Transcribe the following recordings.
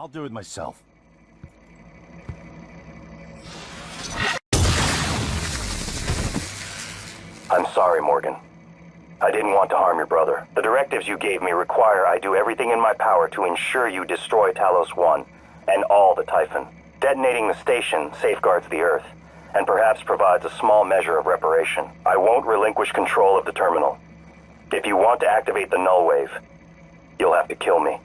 I'll do it myself. I'm sorry, Morgan. I didn't want to harm your brother. The directives you gave me require I do everything in my power to ensure you destroy Talos 1 and all the Typhon. Detonating the station safeguards the Earth, and perhaps provides a small measure of reparation. I won't relinquish control of the terminal. If you want to activate the null wave, you'll have to kill me.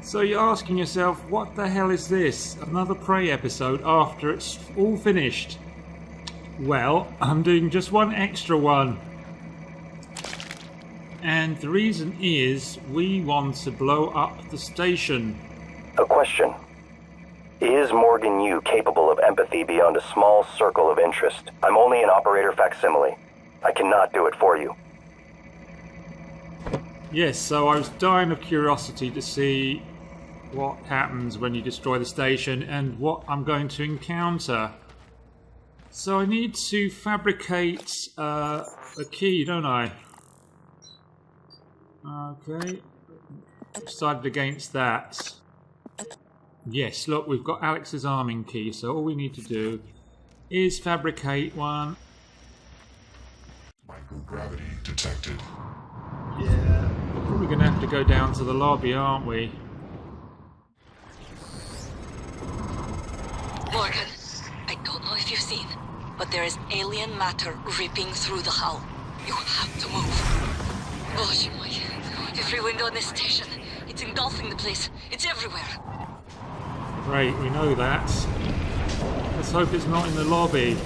So you're asking yourself, what the hell is this? Another Prey episode after it's all finished? Well, I'm doing just one extra one. And the reason is, we want to blow up the station. A question. Is Morgan Yu capable of empathy beyond a small circle of interest? I'm only an operator facsimile. I cannot do it for you. Yes, so I was dying of curiosity to see what happens when you destroy the station and what I'm going to encounter. So I need to fabricate a key, don't I? Okay. Decided against that. Yes, look, we've got Alex's arming key, so all we need to do is fabricate one. Microgravity detected. Yeah, we're probably going to have to go down to the lobby, aren't we? Morgan, I don't know if you've seen, but there is alien matter ripping through the hull. You have to move. Gosh, my... Every window in this station. It's engulfing the place. It's everywhere. Great, we know that. Let's hope it's not in the lobby.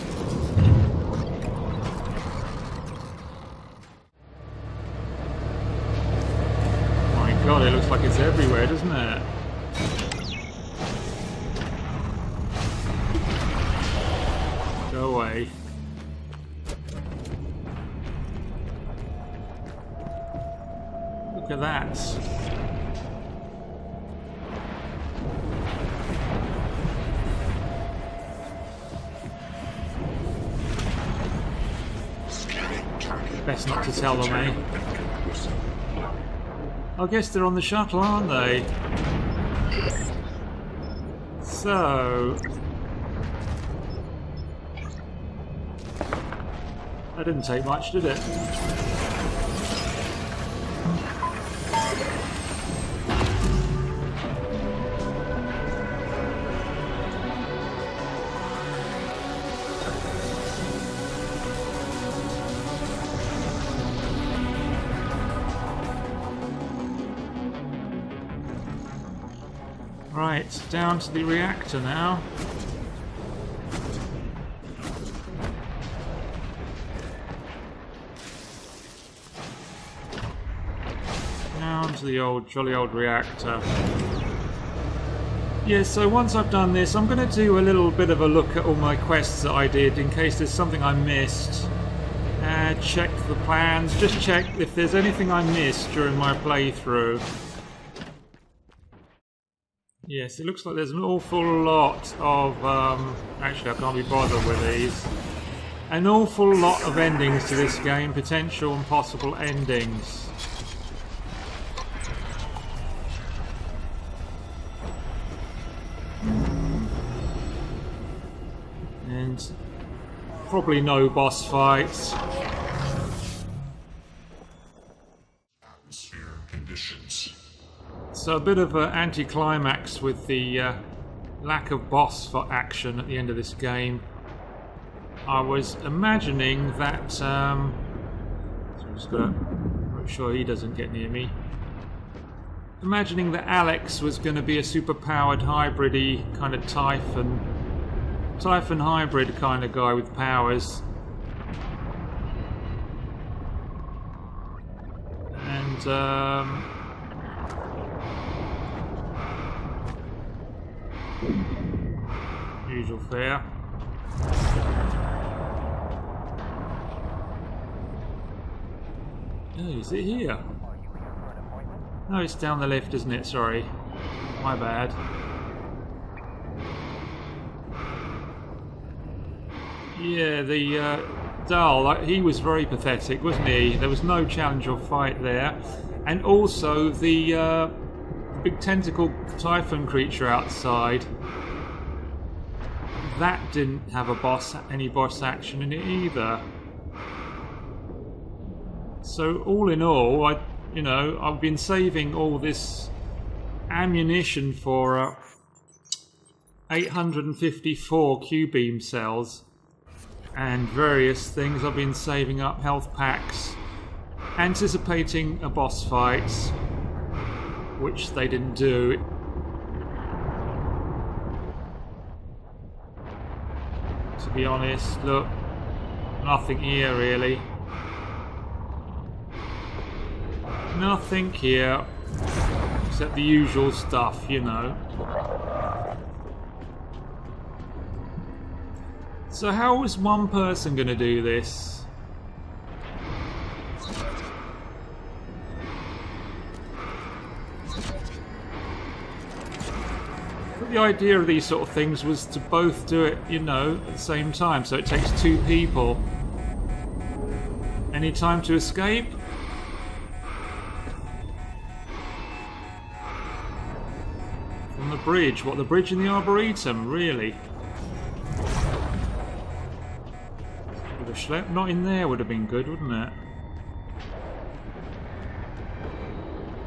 My god, it looks like it's everywhere, doesn't it? Go away. Look at that. Best not to tell them, eh? I guess they're on the shuttle, aren't they? So... that didn't take much, did it? Right, down to the reactor now. Down to the jolly old reactor. Yeah, so once I've done this, I'm going to do a little bit of a look at all my quests that I did in case there's something I missed. Check the plans, just check if there's anything I missed during my playthrough. Yes, it looks like there's an awful lot of, actually I can't be bothered with these. An awful lot of endings to this game, potential and possible endings. And probably no boss fights. Atmosphere conditions. So a bit of an anticlimax with the lack of boss for action at the end of this game. I was imagining that... so I'm just going to make sure he doesn't get near me. Imagining that Alex was going to be a super-powered hybrid-y kind of Typhon hybrid kind of guy with powers. And... usual fare. Oh, is it here? No, it's down the lift, isn't it? Sorry. My bad. Yeah, the dull. Like, he was very pathetic, wasn't he? There was no challenge or fight there. And also the big tentacle typhon creature outside. That didn't have any boss action in it either. So all in all, I've been saving all this ammunition for 854 Q-beam cells and various things. I've been saving up health packs, anticipating a boss fight, which they didn't do. To be honest, look, nothing here really. Nothing here, except the usual stuff, you know. So how is one person going to do this? But the idea of these sort of things was to both do it, you know, at the same time. So it takes two people. Any time to escape? From the bridge. What, the bridge in the Arboretum? Really? The schlep not in there would have been good, wouldn't it?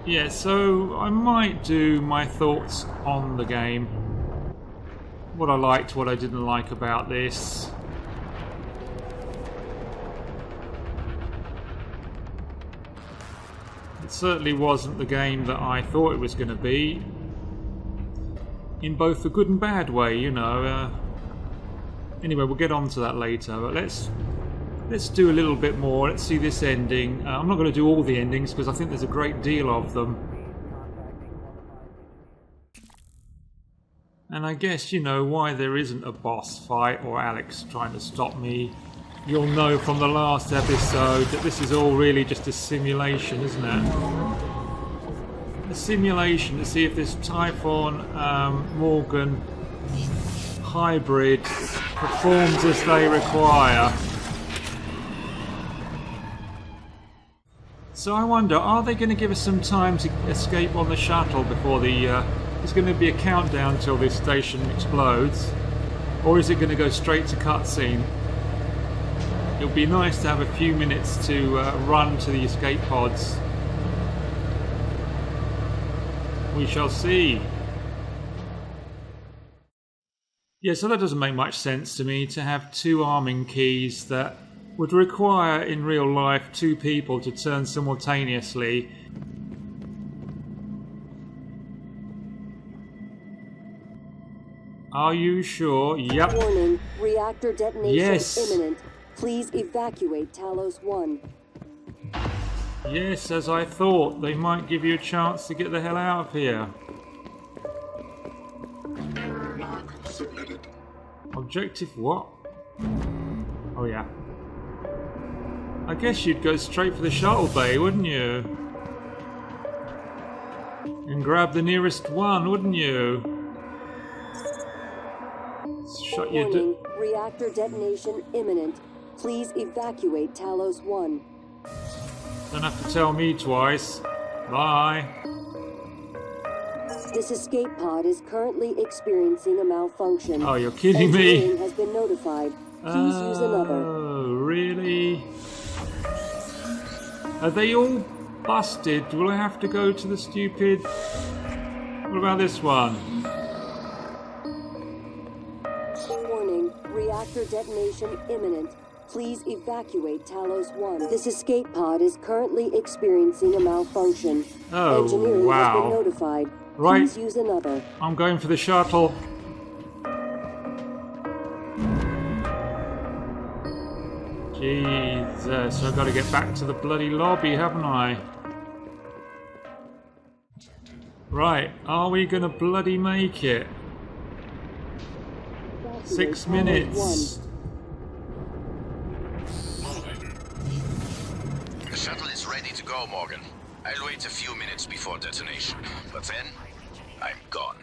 Yeah, so I might do my thoughts on the game. What I liked, what I didn't like about this. It certainly wasn't the game that I thought it was going to be. In both the good and bad way, you know. Anyway, we'll get on to that later, but let's do a little bit more. Let's see this ending. I'm not going to do all the endings because I think there's a great deal of them. And I guess you know why there isn't a boss fight or Alex trying to stop me. You'll know from the last episode that this is all really just a simulation, isn't it? A simulation to see if this Typhon Morgan hybrid performs as they require. So I wonder, are they going to give us some time to escape on the shuttle before there's going to be a countdown till this station explodes? Or is it going to go straight to cutscene? It would be nice to have a few minutes to run to the escape pods. We shall see. Yeah, so that doesn't make much sense to me to have two arming keys that would require in real life two people to turn simultaneously. Are you sure? Yep. Warning, reactor detonation yes. imminent. Please evacuate Talos 1. Yes, as I thought. They might give you a chance to get the hell out of here. Objective what? Oh yeah. I guess you'd go straight for the shuttle bay, wouldn't you? And grab the nearest one, wouldn't you? Shut your Warning, reactor detonation imminent. Please evacuate Talos 1. Don't have to tell me twice. Bye. This escape pod is currently experiencing a malfunction. Oh, you're kidding me. Engineering has been notified. Please use another. Oh, really? Are they all busted? Will I have to go to the stupid... What about this one? Warning, reactor detonation imminent. Please evacuate Talos 1. This escape pod is currently experiencing a malfunction. Oh, Engineering wow. has been notified. Right. Please use another. I'm going for the shuttle. Jesus, I've got to get back to the bloody lobby, haven't I? Right, are we going to bloody make it? 6 minutes. The shuttle is ready to go, Morgan. I'll wait a few minutes before detonation, but then I'm gone.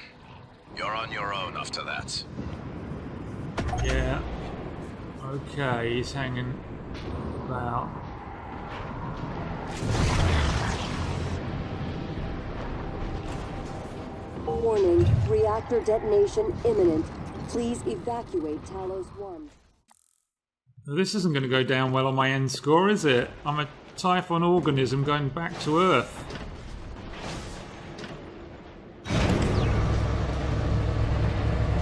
You're on your own after that. Yeah. Okay, he's hanging About. Warning, reactor detonation imminent. Please evacuate Talos 1. This isn't going to go down well on my end score, is it? I'm a Typhon organism going back to Earth.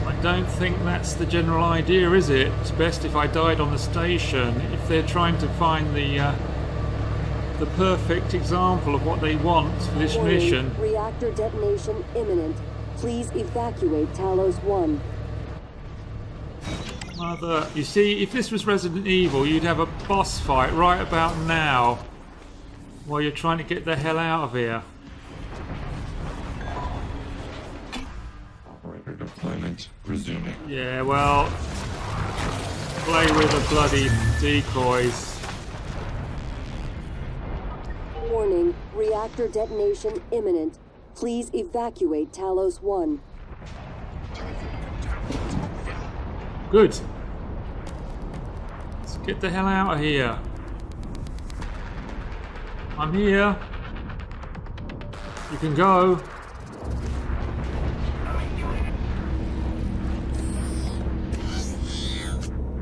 I don't think that's the general idea, is it? It's best if I died on the station. If they're trying to find the perfect example of what they want for this Warning, mission. reactor detonation imminent. Please evacuate Talos 1. Mother, you see, if this was Resident Evil, you'd have a boss fight right about now while you're trying to get the hell out of here. Operator deployment resuming. Yeah, well, play with the bloody decoys. Warning, reactor detonation imminent. Please evacuate Talos 1. Good. Let's get the hell out of here. I'm here. You can go.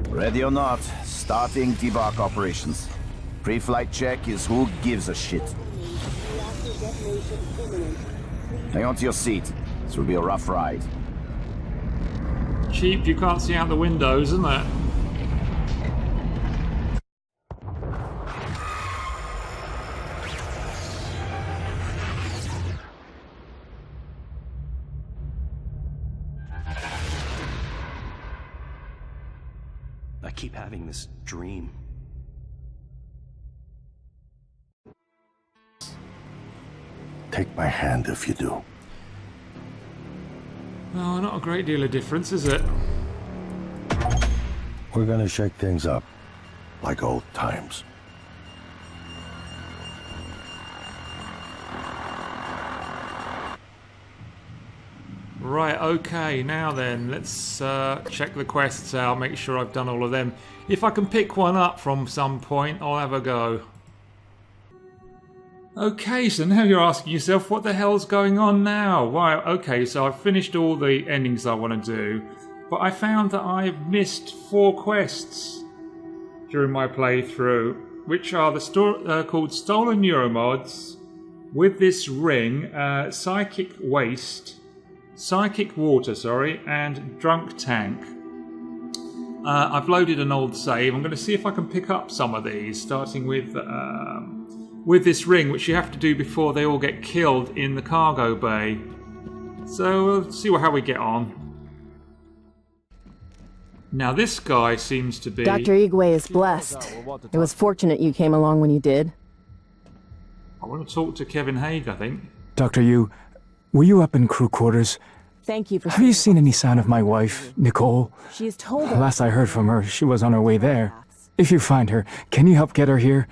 Ready or not, starting debark operations. Pre-flight check is who gives a shit. Reactor detonation imminent. Hang on to your seat. This will be a rough ride. Cheap, you can't see out the windows, isn't it? I keep having this dream. Take my hand if you do. Oh, not a great deal of difference, is it? We're gonna shake things up, like old times. Right, okay, now then, let's check the quests out, make sure I've done all of them. If I can pick one up from some point, I'll have a go. Okay, so now you're asking yourself, what the hell's going on now? Right, okay, so I've finished all the endings I want to do, but I found that I've missed 4 quests during my playthrough, which are called Stolen Neuromods, With This Ring, Psychic Water, and Drunk Tank. I've loaded an old save. I'm going to see if I can pick up some of these, starting with this ring, which you have to do before they all get killed in the cargo bay. So we'll see how we get on. Now this guy seems to be... Dr. Igwe is blessed. It was fortunate you came along when you did. I want to talk to Kevin Haig, I think. Dr. Yu, were you up in crew quarters? Thank you for... Have you seen any sign of my wife, Nicole? She's told us... Last I heard from her, she was on her way there. If you find her, can you help get her here?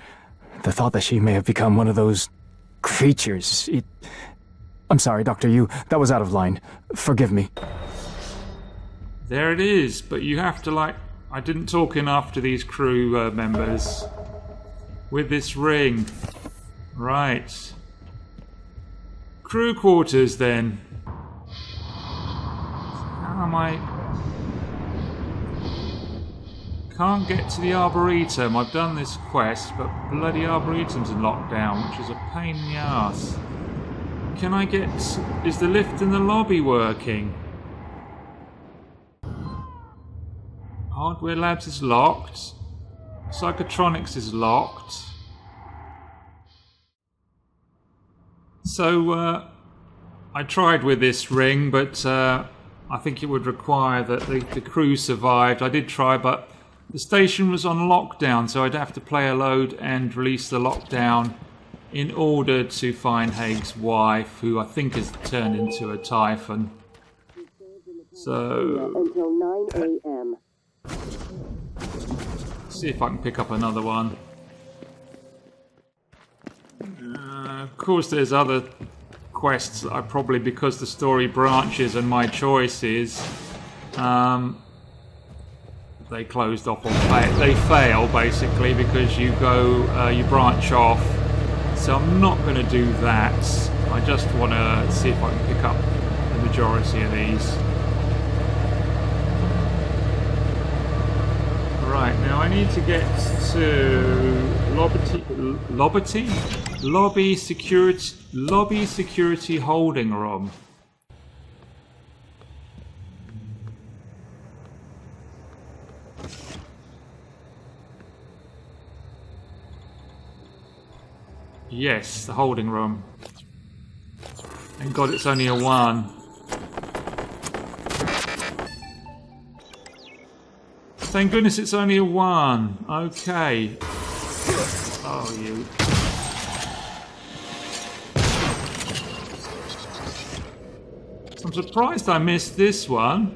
The thought that she may have become one of those creatures, I'm sorry, Dr. Yu, that was out of line. Forgive me. There it is, but you have to, I didn't talk enough to these crew members. With this ring. Right. Crew quarters, then. How am I... Can't get to the Arboretum. I've done this quest, but bloody Arboretum's in lockdown, which is a pain in the ass. Can I get... Is the lift in the lobby working? Hardware Labs is locked. Psychotronics is locked. So, I tried with this ring, but I think it would require that the crew survived. I did try, but the station was on lockdown, so I'd have to play a load and release the lockdown in order to find Haig's wife, who I think has turned into a Typhon. So... Until 9 a.m. See if I can pick up another one. Of course, there's other quests that I probably, because the story branches and my choices, they closed off or they fail basically because you go, you branch off. So I'm not going to do that. I just want to see if I can pick up the majority of these. Right, now I need to get to lobby security holding room. Yes, the holding room. Thank God it's only a 1. Thank goodness it's only a 1. Okay. Oh, you. I'm surprised I missed this one.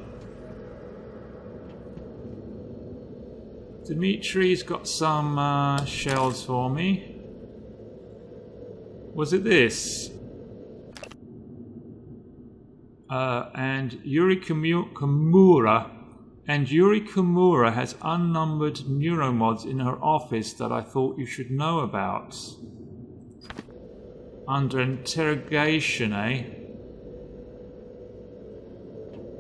Dimitri's got some shells for me. Was it this? And Yuri Kimura. And Yuri Kimura has unnumbered neuromods in her office that I thought you should know about. Under interrogation, eh?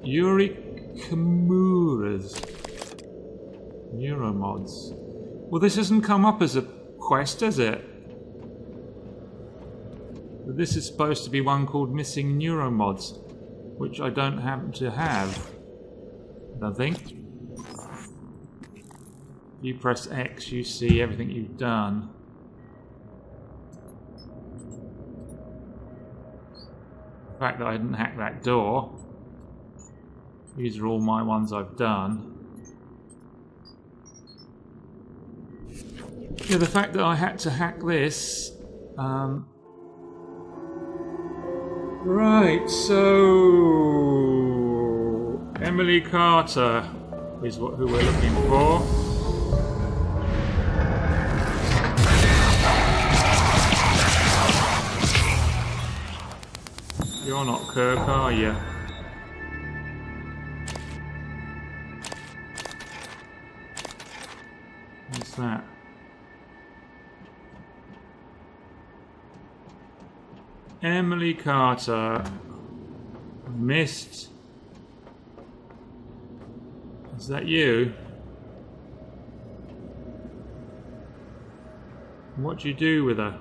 Yuri Kimura's neuromods. Well, this hasn't come up as a quest, has it? But this is supposed to be one called Missing Neuromods, which I don't happen to have. I don't think. You press X, you see everything you've done. The fact that I didn't hack that door. These are all my ones I've done. Yeah, the fact that I had to hack this. Right, so Emily Carter is who we're looking for. You're not Kirk, are you? What's that? Emily Carter. Missed. Is that you? What do you do with her?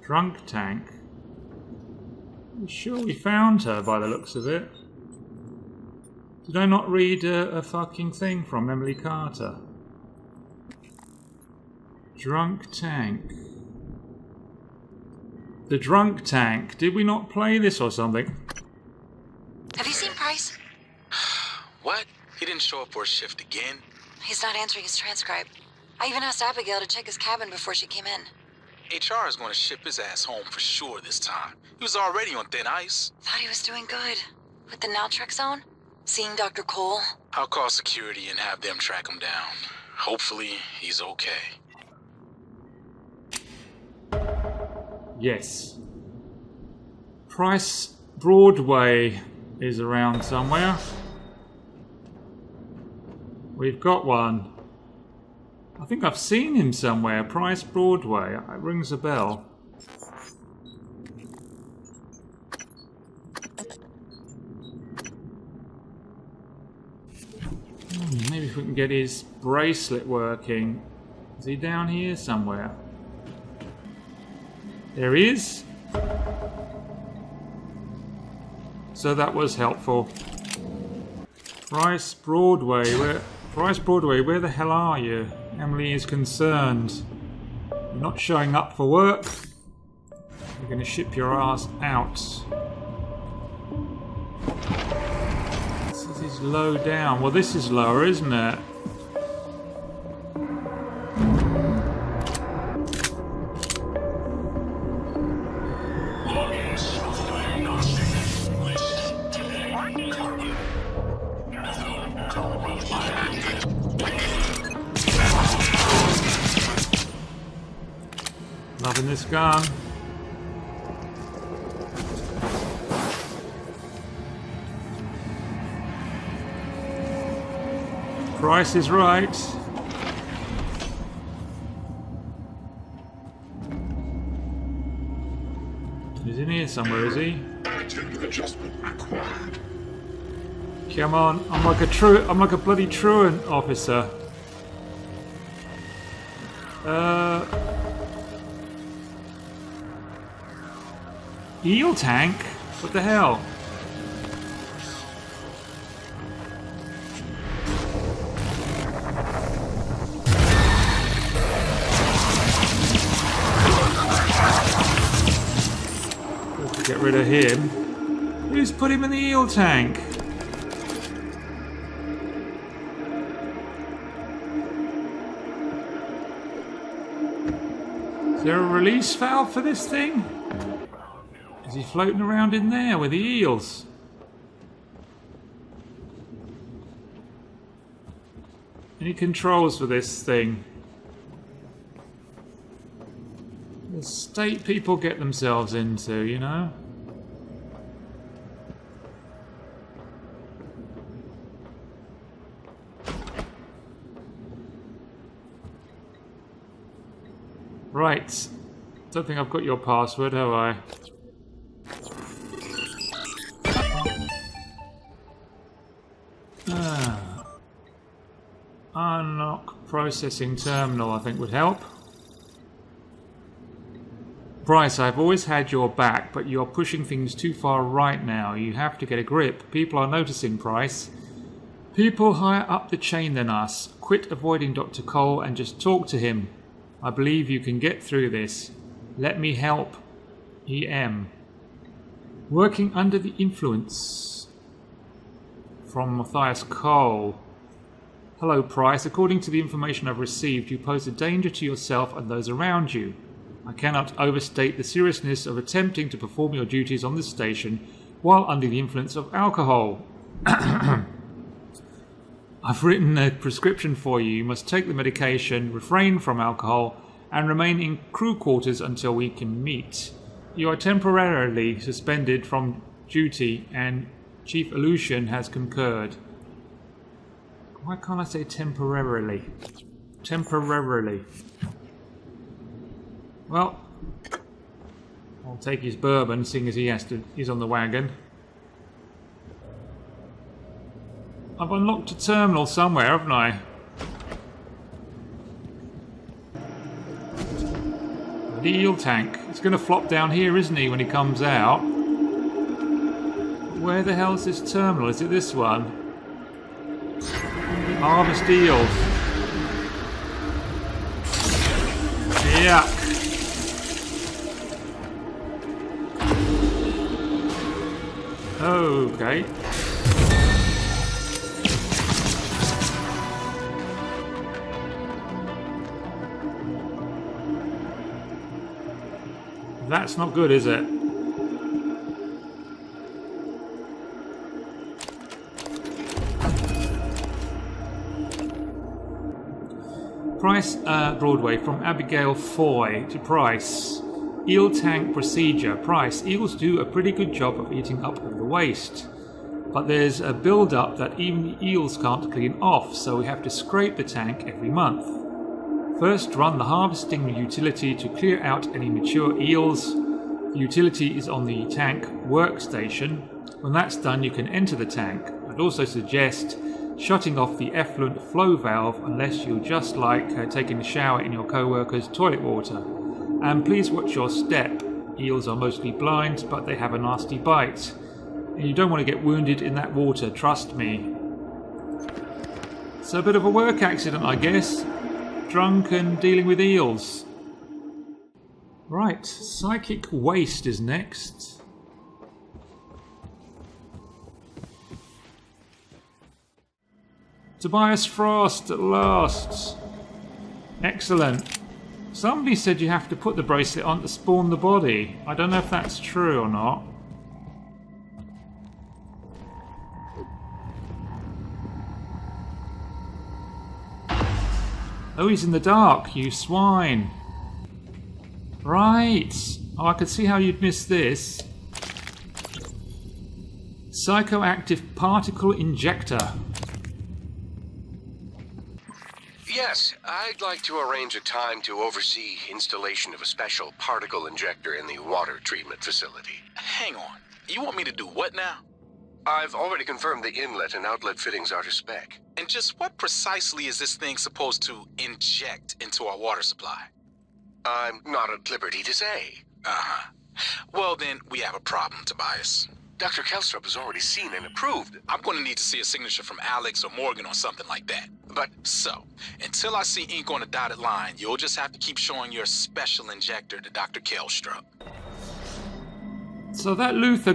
Drunk tank? I'm sure we found her by the looks of it. Did I not read a fucking thing from Emily Carter? Drunk tank. The drunk tank. Did we not play this or something? Have you seen Price? What? He didn't show up for a shift again? He's not answering his transcribe. I even asked Abigail to check his cabin before she came in. HR is going to ship his ass home for sure this time. He was already on thin ice. Thought he was doing good. With the Naltrek zone? Seeing Dr. Cole? I'll call security and have them track him down. Hopefully, he's okay. Yes. Price Broadway is around somewhere. We've got one. I think I've seen him somewhere. Price Broadway. It rings a bell. Maybe if we can get his bracelet working. Is he down here somewhere? There he is. So that was helpful. Price Broadway, where the hell are you? Emily is concerned. You're not showing up for work. We're going to ship your ass out. This is low down. Well, this is lower, isn't it? Loving this gun. Price is right. He's in here somewhere, is he? Adjustment required. Come on, I'm like a bloody truant officer. Eel tank? What the hell? Let's get rid of him. Who's put him in the eel tank? Is there a release valve for this thing? Is he floating around in there with the eels? Any controls for this thing? The state people get themselves into, you know? Right. Don't think I've got your password, have I? Unlock processing terminal, I think would help. Bryce, I've always had your back, but you're pushing things too far right now. You have to get a grip. People are noticing, Bryce. People higher up the chain than us. Quit avoiding Dr. Cole and just talk to him. I believe you can get through this. Let me help. EM. Working under the influence. From Matthias Cole. Hello, Price. According to the information I've received, you pose a danger to yourself and those around you. I cannot overstate the seriousness of attempting to perform your duties on this station while under the influence of alcohol. I've written a prescription for you. You must take the medication, refrain from alcohol, and remain in crew quarters until we can meet. You are temporarily suspended from duty, and Chief Aleutian has concurred. Why can't I say temporarily? Temporarily. Well, I'll take his bourbon, seeing as he's on the wagon. I've unlocked a terminal somewhere, haven't I? The eel tank. It's going to flop down here, isn't he, when he comes out? Where the hell's this terminal? Is it this one? Harvest eels. Yuck. Okay. That's not good, is it? Price Broadway from Abigail Foy to Price. Eel tank procedure. Price. Eels do a pretty good job of eating up all the waste. But there's a build-up that even the eels can't clean off, so we have to scrape the tank every month. First, run the harvesting utility to clear out any mature eels. The utility is on the tank workstation. When that's done, you can enter the tank. I'd also suggest shutting off the effluent flow valve unless you just like taking a shower in your co-worker's toilet water. And please watch your step. Eels are mostly blind, but they have a nasty bite. And you don't want to get wounded in that water, trust me. So a bit of a work accident, I guess. Drunk and dealing with eels. Right, psychic waste is next. Tobias Frost at last. Excellent. Somebody said you have to put the bracelet on to spawn the body. I don't know if that's true or not. Oh, he's in the dark, you swine. Right. Oh, I could see how you'd miss this. Psychoactive particle injector. Yes, I'd like to arrange a time to oversee installation of a special particle injector in the water treatment facility. Hang on. You want me to do what now? I've already confirmed the inlet and outlet fittings are to spec. And just what precisely is this thing supposed to inject into our water supply? I'm not at liberty to say. Uh-huh. Well, then, we have a problem, Tobias. Dr. Kelstrup has already seen and approved. I'm going to need to see a signature from Alex or Morgan or something like that. But... So, until I see ink on a dotted line, you'll just have to keep showing your special injector to Dr. Kelstrup. So that Luther,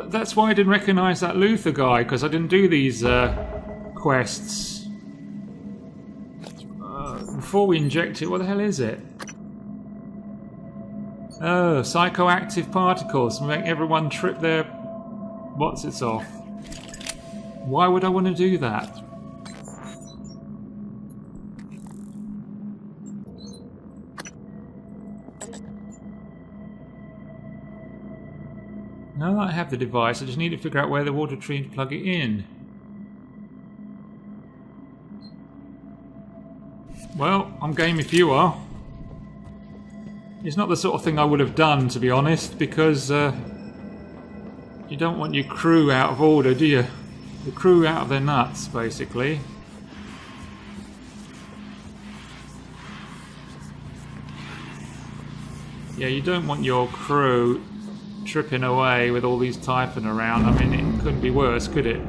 that's why I didn't recognize that Luther guy, because I didn't do these quests. Before we inject it, what the hell is it? Oh, psychoactive particles. Make everyone trip their... What's it off? Why would I want to do that? Now that I have the device, I just need to figure out where the water tree to plug it in. Well, I'm game if you are. It's not the sort of thing I would have done, to be honest, because you don't want your crew out of order, do you? The crew out of their nuts, basically. Yeah, you don't want your crew tripping away with all these Typhon around. I mean, it couldn't be worse, could it?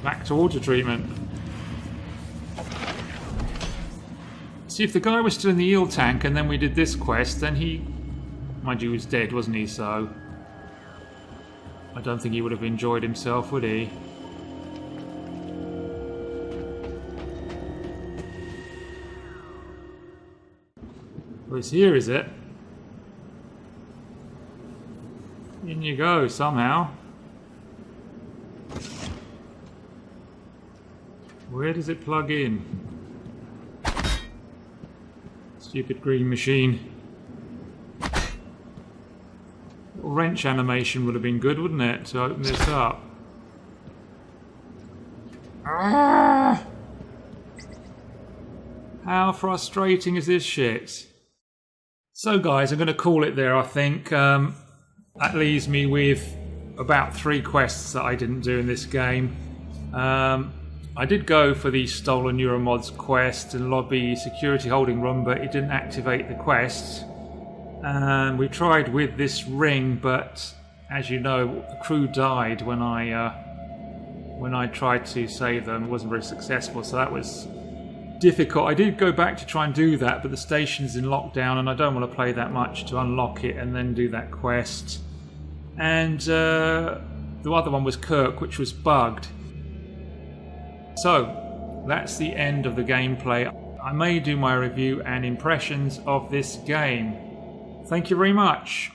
Back to water treatment. See, if the guy was still in the eel tank and then we did this quest, then he... Mind you, he was dead, wasn't he? So... I don't think he would have enjoyed himself, would he? Well, it's here, is it? In you go, somehow. Where does it plug in? Stupid green machine. Little wrench animation would have been good, wouldn't it, to open this up? Ah! How frustrating is this shit? So guys, I'm going to call it there, I think. That leaves me with about 3 quests that I didn't do in this game. I did go for the Stolen Neuromods quest and lobby security holding room, but it didn't activate the quest. And we tried with this ring, but as you know, the crew died when I tried to save them. It wasn't very successful, so that was difficult. I did go back to try and do that, but the station's in lockdown and I don't want to play that much to unlock it and then do that quest. And the other one was Kirk, which was bugged. So that's the end of the gameplay. I may do my review and impressions of this game. Thank you very much.